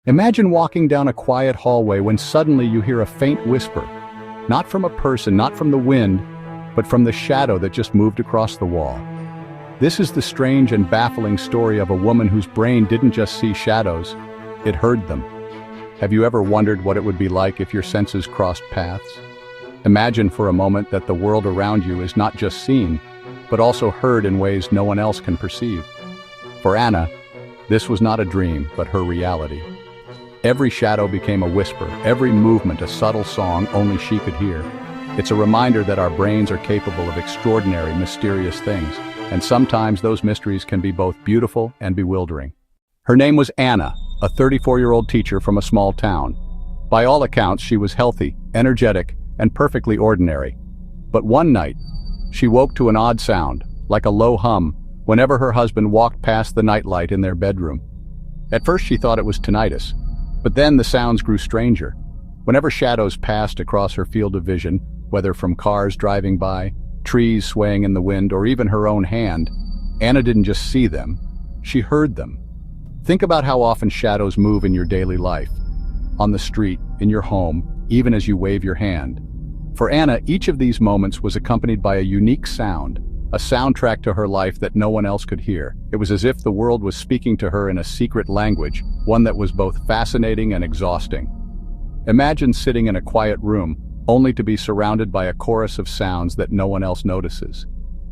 Imagine walking down a quiet hallway when suddenly you hear a faint whisper, not from a person, not from the wind, but from the shadow that just moved across the wall. This is the strange and baffling story of a woman whose brain didn't just see shadows, it heard them. Have you ever wondered what it would be like if your senses crossed paths? Imagine for a moment that the world around you is not just seen, but also heard in ways no one else can perceive. For Anna, this was not a dream, but her reality. Every shadow became a whisper, every movement a subtle song only she could hear. It's a reminder that our brains are capable of extraordinary, mysterious things, and sometimes those mysteries can be both beautiful and bewildering. Her name was Anna, a 34-year-old teacher from a small town. By all accounts, she was healthy, energetic, and perfectly ordinary. But one night, she woke to an odd sound, like a low hum, whenever her husband walked past the nightlight in their bedroom. At first she thought it was tinnitus, but then the sounds grew stranger. Whenever shadows passed across her field of vision, whether from cars driving by, trees swaying in the wind, or even her own hand, Anna didn't just see them, she heard them. Think about how often shadows move in your daily life, on the street, in your home, even as you wave your hand. For Anna, each of these moments was accompanied by a unique sound, a soundtrack to her life that no one else could hear. It was as if the world was speaking to her in a secret language, one that was both fascinating and exhausting. Imagine sitting in a quiet room, only to be surrounded by a chorus of sounds that no one else notices.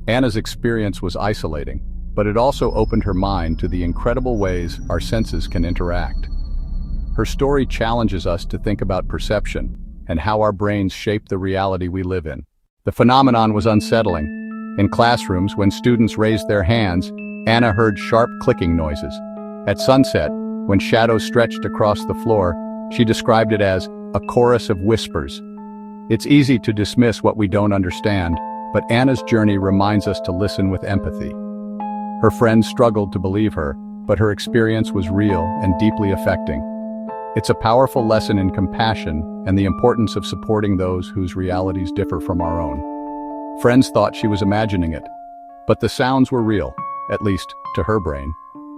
Anna's experience was isolating, but it also opened her mind to the incredible ways our senses can interact. Her story challenges us to think about perception and how our brains shape the reality we live in. The phenomenon was unsettling. In classrooms, when students raised their hands, Anna heard sharp clicking noises. At sunset, when shadows stretched across the floor, she described it as a chorus of whispers. It's easy to dismiss what we don't understand, but Anna's journey reminds us to listen with empathy. Her friends struggled to believe her, but her experience was real and deeply affecting. It's a powerful lesson in compassion and the importance of supporting those whose realities differ from our own. Friends thought she was imagining it, but the sounds were real, at least to her brain.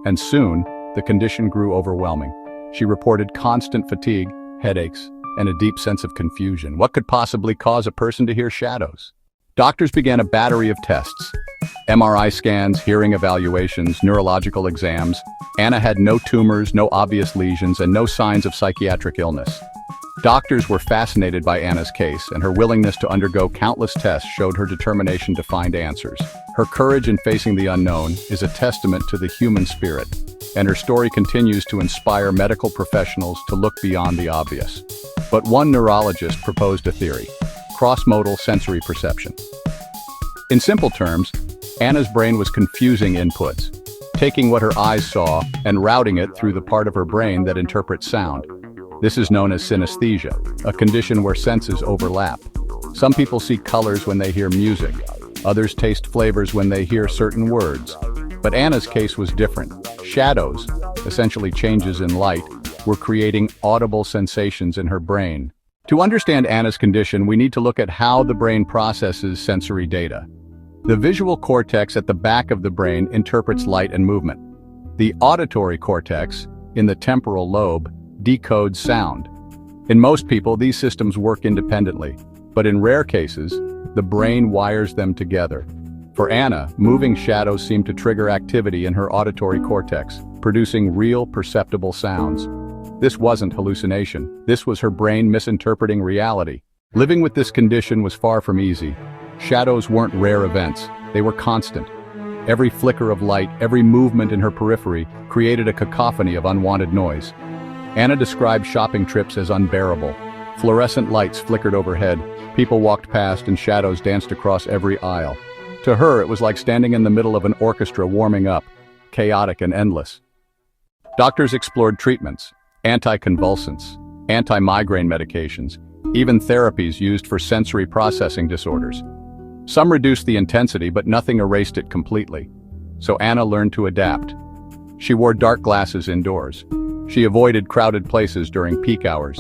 And soon, the condition grew overwhelming. She reported constant fatigue, headaches, and a deep sense of confusion. What could possibly cause a person to hear shadows? Doctors began a battery of tests. MRI scans, hearing evaluations, neurological exams. Anna had no tumors, no obvious lesions, and no signs of psychiatric illness. Doctors were fascinated by Anna's case, and her willingness to undergo countless tests showed her determination to find answers. Her courage in facing the unknown is a testament to the human spirit, and her story continues to inspire medical professionals to look beyond the obvious. But one neurologist proposed a theory: cross-modal sensory perception. In simple terms, Anna's brain was confusing inputs, taking what her eyes saw and routing it through the part of her brain that interprets sound. This is known as synesthesia, a condition where senses overlap. Some people see colors when they hear music, others taste flavors when they hear certain words. But Anna's case was different. Shadows, essentially changes in light, were creating audible sensations in her brain. To understand Anna's condition, we need to look at how the brain processes sensory data. The visual cortex at the back of the brain interprets light and movement. The auditory cortex, in the temporal lobe, decodes sound. In most people, these systems work independently, but in rare cases, the brain wires them together. For Anna, moving shadows seemed to trigger activity in her auditory cortex, producing real, perceptible sounds. This wasn't hallucination. This was her brain misinterpreting reality. Living with this condition was far from easy. Shadows weren't rare events. They were constant. Every flicker of light, every movement in her periphery created a cacophony of unwanted noise. Anna described shopping trips as unbearable. Fluorescent lights flickered overhead, people walked past, and shadows danced across every aisle. To her, it was like standing in the middle of an orchestra warming up, chaotic and endless. Doctors explored treatments, anticonvulsants, anti-migraine medications, even therapies used for sensory processing disorders. Some reduced the intensity, but nothing erased it completely. So Anna learned to adapt. She wore dark glasses indoors. She avoided crowded places during peak hours.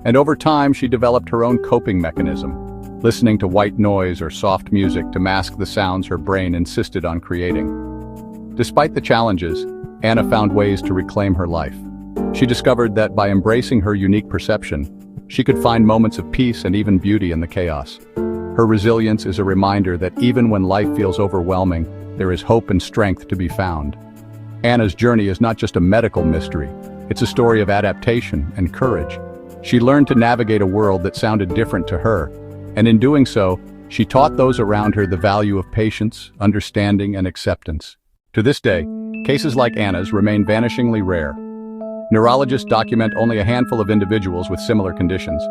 And over time, she developed her own coping mechanism, listening to white noise or soft music to mask the sounds her brain insisted on creating. Despite the challenges, Anna found ways to reclaim her life. She discovered that by embracing her unique perception, she could find moments of peace and even beauty in the chaos. Her resilience is a reminder that even when life feels overwhelming, there is hope and strength to be found. Anna's journey is not just a medical mystery, it's a story of adaptation and courage. She learned to navigate a world that sounded different to her, and in doing so, she taught those around her the value of patience, understanding, and acceptance. To this day, cases like Anna's remain vanishingly rare. Neurologists document only a handful of individuals with similar conditions.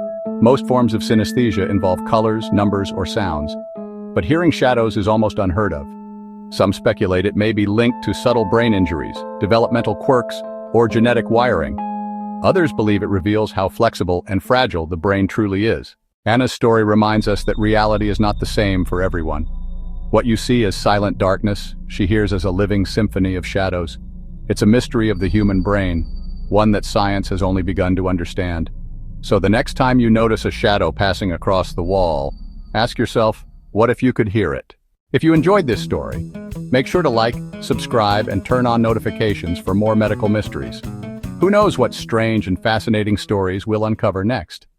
Most forms of synesthesia involve colors, numbers, or sounds, but hearing shadows is almost unheard of. Some speculate it may be linked to subtle brain injuries, developmental quirks, or genetic wiring. Others believe it reveals how flexible and fragile the brain truly is. Anna's story reminds us that reality is not the same for everyone. What you see as silent darkness, she hears as a living symphony of shadows. It's a mystery of the human brain, one that science has only begun to understand. So the next time you notice a shadow passing across the wall, ask yourself, what if you could hear it? If you enjoyed this story, make sure to like, subscribe, and turn on notifications for more medical mysteries. Who knows what strange and fascinating stories we'll uncover next?